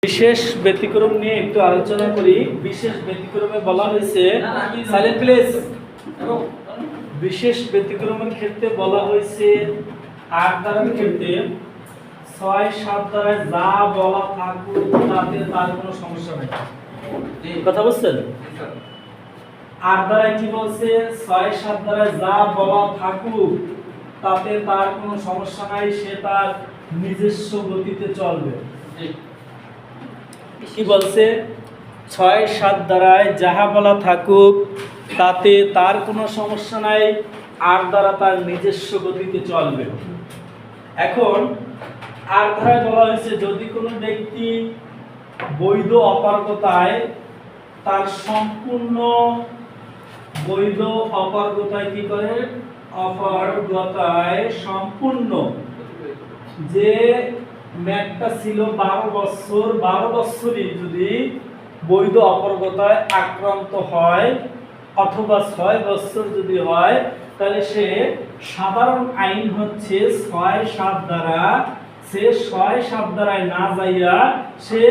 বিশেষ ব্যতিক্রম নিয়ে একটু আলোচনা করি। বিশেষ ব্যতিক্রমে বলা হয়েছে সাইলেন্ট প্লেস। বিশেষ ব্যতিক্রমের ক্ষেত্রে বলা হয়েছে ৮ ধারার ক্ষেত্রে ৬-৭ ধারায় যা বলা থাকুক তাতে তার কোনো সমস্যা নেই। কথা বুঝছেন? ৮ ধারায় কি বলছে? ৬-৭ ধারায় যা বলা থাকুক তাতে তার কোনো সমস্যা নাই, সে তার নিজস্ব গতিতে চলবে। কি বলছে? ৬-৭ ধারায় যাহা বলা থাকুক তাতে তার কোনো সমস্যা নাই, ৮ ধারা তার নিজস্ব গতিতে চলবে। এখন ৮ ধারায় বলা হয়েছে যদি কোনো ব্যক্তি বৈধ অপারগতায় তার সম্পূর্ণ বৈধ অপারগতায় কি করে? অপারগতায় সম্পূর্ণ যে ম্যাটটা ছিল 12 বছর, 12 বছরই যদি বৈধ অপারগতায় আক্রান্ত হয় অথবা 6 বছর যদি হয়, তাহলে সে সাধারণ আইন হচ্ছে ৬-৭ ধারা, সে ৬-৭ ধারায় না যাইয়া সে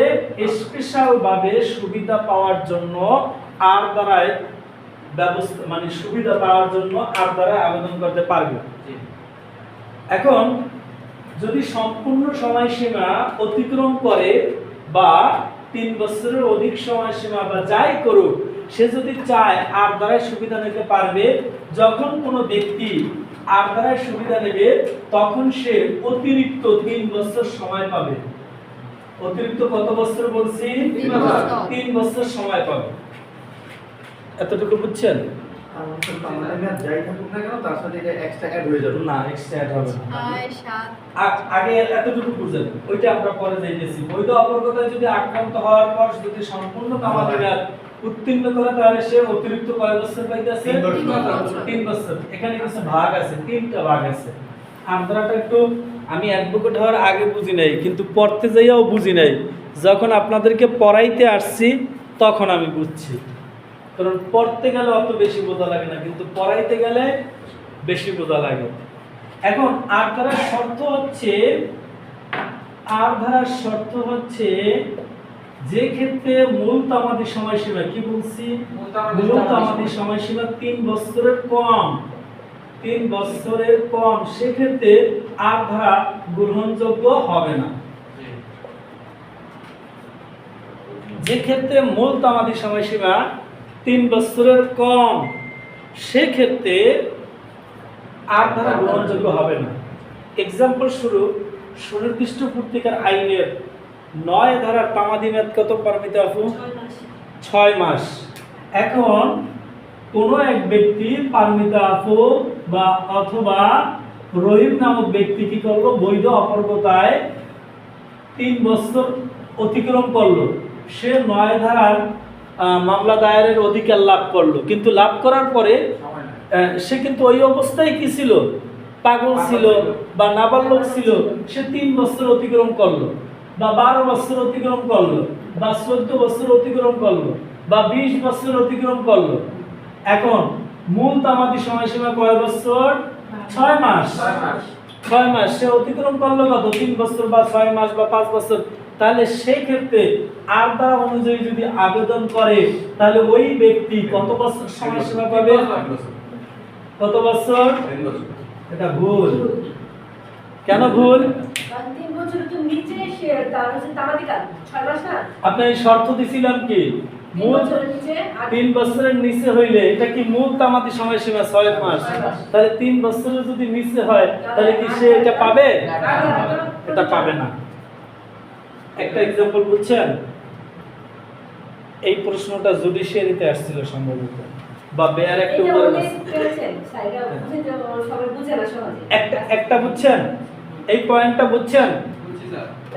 স্পেশাল ভাবে সুবিধা পাওয়ার জন্য ৮ ধারায় ব্যবস্থা মানে সুবিধা পাওয়ার জন্য ৮ ধারায় আবেদন করতে পারবে। এখন যদি সম্পূর্ণ সময়সীমা অতিক্রম করে বা 3 বছরের অধিক সময়সীমা বা যাই করুক, সে যদি চায় ৮ ধারায় সুবিধা নিতে পারবে। যখন কোনো ব্যক্তি ৮ ধারায় সুবিধা নেবে তখন সে অতিরিক্ত 3 বছর সময় পাবে। অতিরিক্ত কত বছর বলছি? 3 বছর সময় পাবে। এতটুকু বুঝছেন? আগে এতটুকু বুঝেন, ওইটা আমরা পরে যাইতেছি। বৈধ অপারগতায় যদি আক্রান্ত হওয়ার পর যদি সম্পূর্ণ তামাদি মেয়াদ উত্তীর্ণ করে তাহলে সে অতিরিক্ত কয় বছর পাইতেছে? 3 বছর। এখানে কিছু ভাগ আছে, 3টা ভাগ আছে। আমরাটা একটু আমি অ্যাডভোকেট হওয়ার আগে বুঝি নাই, কিন্তু পড়তে যাইয়াও বুঝি নাই। যখন আপনাদেরকে পড়াইতে আসছি তখন আমি বুঝছি। কারণ পড়তে গেলে অত বেশি বোঝা লাগে না, কিন্তু পড়াইতে গেলে বেশি বোঝা লাগে। এখন ৮ ধারার শর্ত হচ্ছে, ৮ ধারার শর্ত হচ্ছে যে ক্ষেত্রে মূল তামাদি সময়সীমা, কি বলছি? মূল তামাদি সময়সীমা 3 বছরের কম, 3 বছরের কম, সেক্ষেত্রে ৮ ধারা গ্রহণযোগ্য হবে না। যে ক্ষেত্রে মূল তামাদি সময়সীমা 3 বছরের কম, সেক্ষেত্রে ৮ ধারা গ্রহণযোগ্য হবে না। এক্সাম্পল স্বরূপ সুনির্দিষ্ট পূর্তিকার আইনের ৯ ধারার তামাদি মেয়াদ কত পারমিত আপু? 6 মাস। এখন কোনো এক ব্যক্তি পারমিতা আপু বা অথবা রহিম নামক ব্যক্তি কি করলো? বৈধ অপারগতায় 3 বছর অতিক্রম করলো। সে ৯ ধারার মামলা দায়েরের অধিকার লাভ করলো, কিন্তু লাভ করার পরে সে কিন্তু ওই অবস্থায় কি ছিল? পাগল ছিল বা নাবালক ছিল। সে 3 বছর অতিক্রম করলো বা 12 বছর অতিক্রম করলো বা 14 বছর অতিক্রম করলো বা 20 বছর অতিক্রম করলো। এখন মূল তামাদি সময়সীমা কয় বছর? 6 মাস। 6 মাস সে অতিক্রম করলো কত? 3 বছর বা 6 মাস বা 5 বছর। তাহলে সেই ক্ষেত্রে ৮ ধারা অনুযায়ী যদি আবেদন করে তাহলে ওই ব্যক্তি কত বছর সময়সীমা পাবে? কত বছর? এটা ভুল। কেন ভুল? আপনি শর্ত দিছিলাম কি? মূল 3 বছরের নিচে হইলে এটা কি মূল তামাদি সময়সীমা 6 মাস, তাহলে 3 বছরের যদি নিচে হয় তাহলে কি সে এটা পাবে? এটা পাবে না। একটা एग्जांपल বুঝছেন? এই প্রশ্নটা জুডিশিয়ারিতে আসছিল সম্ভবত, বা বেয়ার একটা উদাহরণ একটা বুঝছেন? এই পয়েন্টটা বুঝছেন?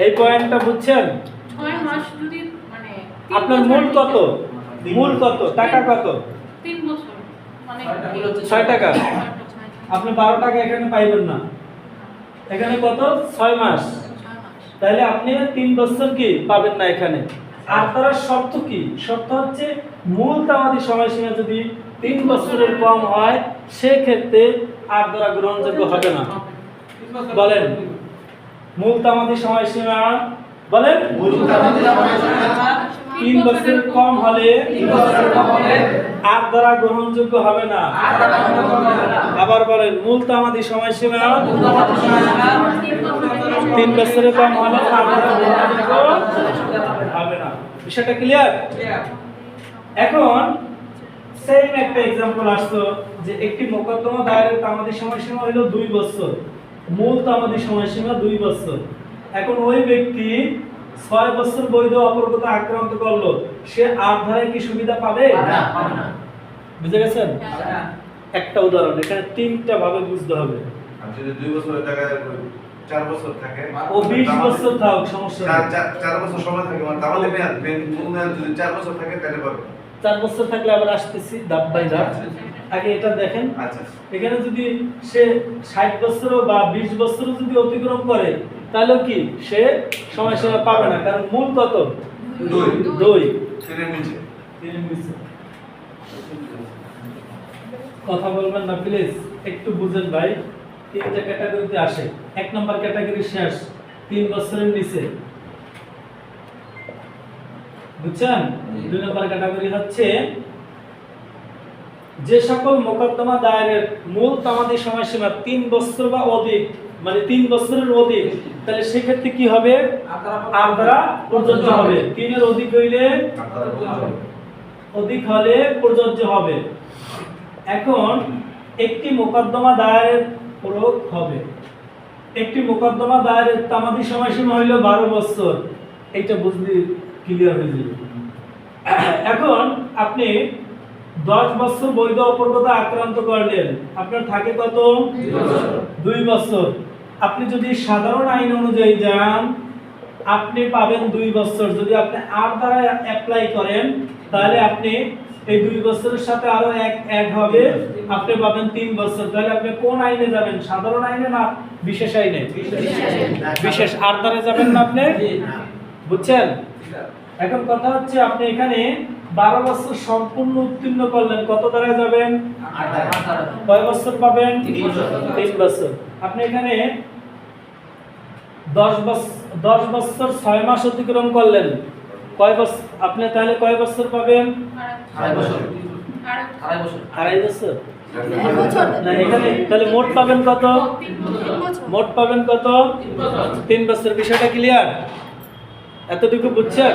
এই পয়েন্টটা বুঝছেন? 6 মাস যদি মানে আপনার মূল কত? মূল কত? টাকা কত? 3 বছর মানে 6 টাকা। আপনি 12 টাকা এখানে পাইবেন না। এখানে কত? 6 মাস। তাহলে আপনি 3 বছর কি পাবেন না এখানে। আর তার শর্ত কি? শর্ত হচ্ছে মূল তামাদি সময়সীমা যদি 3 বছরের কম হয় সেক্ষেত্রে ৮ ধারা গ্রহণযোগ্য হবে না। বলেন, মূল তামাদি সময়সীমা বলেন মূল তামাদি সময়সীমা 3 বছরের কম হলে আর দ্বারা গ্রহণযোগ্য হবে না। আবার বলেন মূল তামাদি সময়সীমা 3 বছরের কম হলে আর দ্বারা গ্রহণযোগ্য হবে না। বিষয়টা ক্লিয়ার? এখন সেম একটা एग्जांपल আসতো যে একটি মোকদ্দমা দায়েরের তামাদি সময়সীমা হলো 2 বছর, মূল তামাদি সময়সীমা 2 বছর। এখন ওই ব্যক্তি 6 বছর বৈধ অপরগতা আক্রান্ত করলো, সে আর ধারায় কি সুবিধা পাবে? না, পাবে না। বুঝে গেছেন? একটা উদাহরণ, এখানে তিনটা ভাবে বুঝতে হবে। আর যদি 2 বছরের জায়গায় 4 বছর থাকে ও 20 বছর থাক সমস্যা নেই। 4 বছর সময় থাকে মানে তাহলে মূল মেয়াদ যদি 4 বছর থাকে তাহলে পাবে। 4 বছর থাকলে আবার আসতেছি ধাপ বাই ধাপ। আগে এটা দেখেন, আচ্ছা এখানে যদি সে 60 বছর বা 20 বছর যদি অতিক্রম করে তাহলে কি সে সময়সীমা পাবে না, কারণ মূল কত? 2 3 নিচে। কথা বলবেন না প্লিজ, একটু বুঝেন ভাই। তিনটা ক্যাটাগরিতে আসে। 1 নম্বর ক্যাটাগরি শেষ, 3 বছরের নিচে, বুঝছেন? 2 নম্বর ক্যাটাগরি হচ্ছে যে সকল মোকদ্দমা দায়েরের মূল তামাদি সময়সীমা 3 বছর বা অধিক, মানে 3 বছরের অধিক, তাহলে সেক্ষেত্রে কি হবে? আর দ্বারা প্রযোজ্য হবে। 3 এর অধিক হইলে প্রযোজ্য হবে। এখন একটি মোকদ্দমা দায়েরের প্রয়োগ হবে। একটি মোকদ্দমা দায়েরের তামাদি সময়সীমা হইল 12 বছর। এইটা বুঝলি ক্লিয়ার হয়ে যাবে। এখন আপনি 10 বছর বৈধ অপরগতা আক্রান্ত করলেন, আপনার থাকে কত? 2 বছর। আপনি যদি সাধারণ আইন অনুযায়ী যান আপনি পাবেন 2 বছর। যদি আপনি আর দ্বারা অ্যাপ্লাই করেন তাহলে আপনি এই 2 বছরের সাথে আরো এক অ্যাড হবে, আপনি পাবেন 3 বছর। তাহলে আপনি কোন আইনে যাবেন? সাধারণ আইনে না বিশেষ আইনে? বিশেষ। আর দ্বারা যাবেন না আপনি, বুঝছেন? এখন কথা হচ্ছে আপনি এখানে 12 বছর সম্পূর্ণ উত্তীর্ণ করলেন, কত দ্বারা যাবেন? কয় বছর পাবেন? 3 বছর। আপনি এখানে 10 বছর 6 মাস অতিক্রম করলেন, কয় বছর আপনি তাহলে কয় বছর পাবেন? 2.5 বছর। 2.5 বছর না, এখানে তাহলে মোট পাবেন কত? মোট পাবেন কত? 3 বছর। বিষয়টা ক্লিয়ার? এতটুকু বুঝছেন?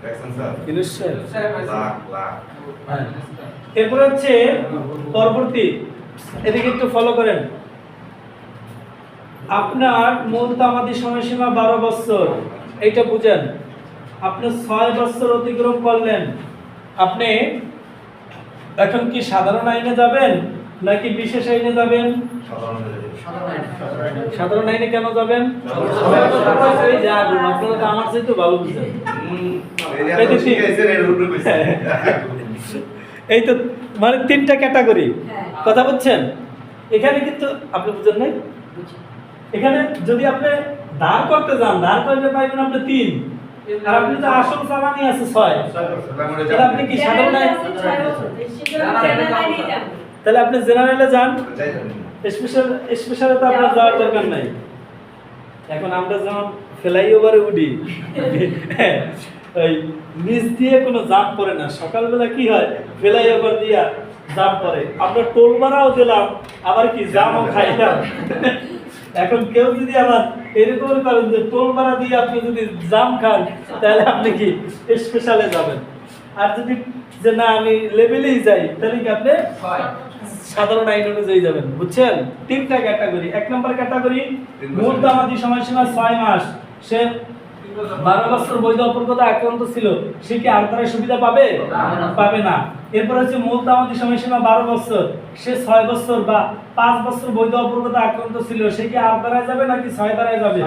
দেখছেন স্যার? ইনশাল লাখ এরপর হচ্ছে পরবর্তী, এদিকে একটু ফলো করেন। আপনার মূল তামাদি সময়সীমা 12 বছর, এইটা বুঝেন। আপনি 6 বছর অতিক্রম করলেন, আপনি এখন কি সাধারণ আইনে যাবেন নাকি বিশেষ আইনে যাবেন? সাধারণ আইনে কেন যাবেন? এই যে আগুন, আপনারা তো আমার চাইতে ভালো বুঝেন। এই তো মানে 3টা ক্যাটাগরি, কথা বুঝছেন? এখানে কিন্তু আপনি বুঝেন নাই, এখানে যদি আপনি ধার করতে যান ধার করতে পাইবেন আপনি 3, আর আপনি তো আসল চালানি আছে 6, তাহলে আপনি কি সাধারণ আইন? তাহলে আপনি জেনারেলে যান, স্পেশালে তো আপনার যাওয়ার দরকার নাই। এখন আমরা যেমন ফ্লাইওভারে উঠি, ওই নিচ দিয়ে কোনো জাম পড়ে না। সকালবেলা কি হয়, ফ্লাইওভার দিয়া জাম পড়ে, আমরা টোল ভাড়াও দিলাম আবার কি জামও খাইলাম। এখন কেউ যদি আবার এরকম করেন যে টোল ভাড়া দিয়ে আপনি যদি জাম খান তাহলে আপনি কি স্পেশালে যাবেন, আর যদি যে না আমি লেভেলেই যাই তাহলে কি আপনি সাধারণ আইন অনুযায়ী যাবেন। বুঝছেন? 3টা ক্যাটাগরি। 1 নম্বর ক্যাটাগরি মূল তামাদি সময়সীমা 6 মাস, সে 12 বছর বৈধ অপরগতা আক্রান্ত ছিল, সে কি আর দ্বারা সুবিধা পাবে? পাবে না। এরপর হচ্ছে মূল তামাদি সময়সীমা 12 বছর, সে 6 বছর বা 5 বছর বৈধ অপরগতা আক্রান্ত ছিল, সে কি আর দ্বারা যাবে নাকি 6 দ্বারাই যাবে?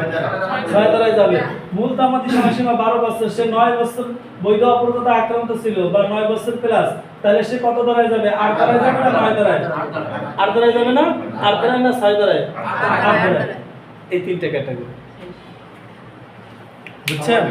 6 দ্বারাই যাবে। মূল তামাদি সময়সীমা 12 বছর, সে 9 বছর বৈধ অপরগতা আক্রান্ত ছিল বা 9 বছর প্লাস, তাহলে সে কত দ্বারাই যাবে? আর দ্বারাই যাবে না 9 দ্বারাই? আর দ্বারাই যাবে না? আর দ্বারাই না 6 দ্বারাই? আর দ্বারাই। এই 3টা ক্যাটাগরি, বুঝছেন?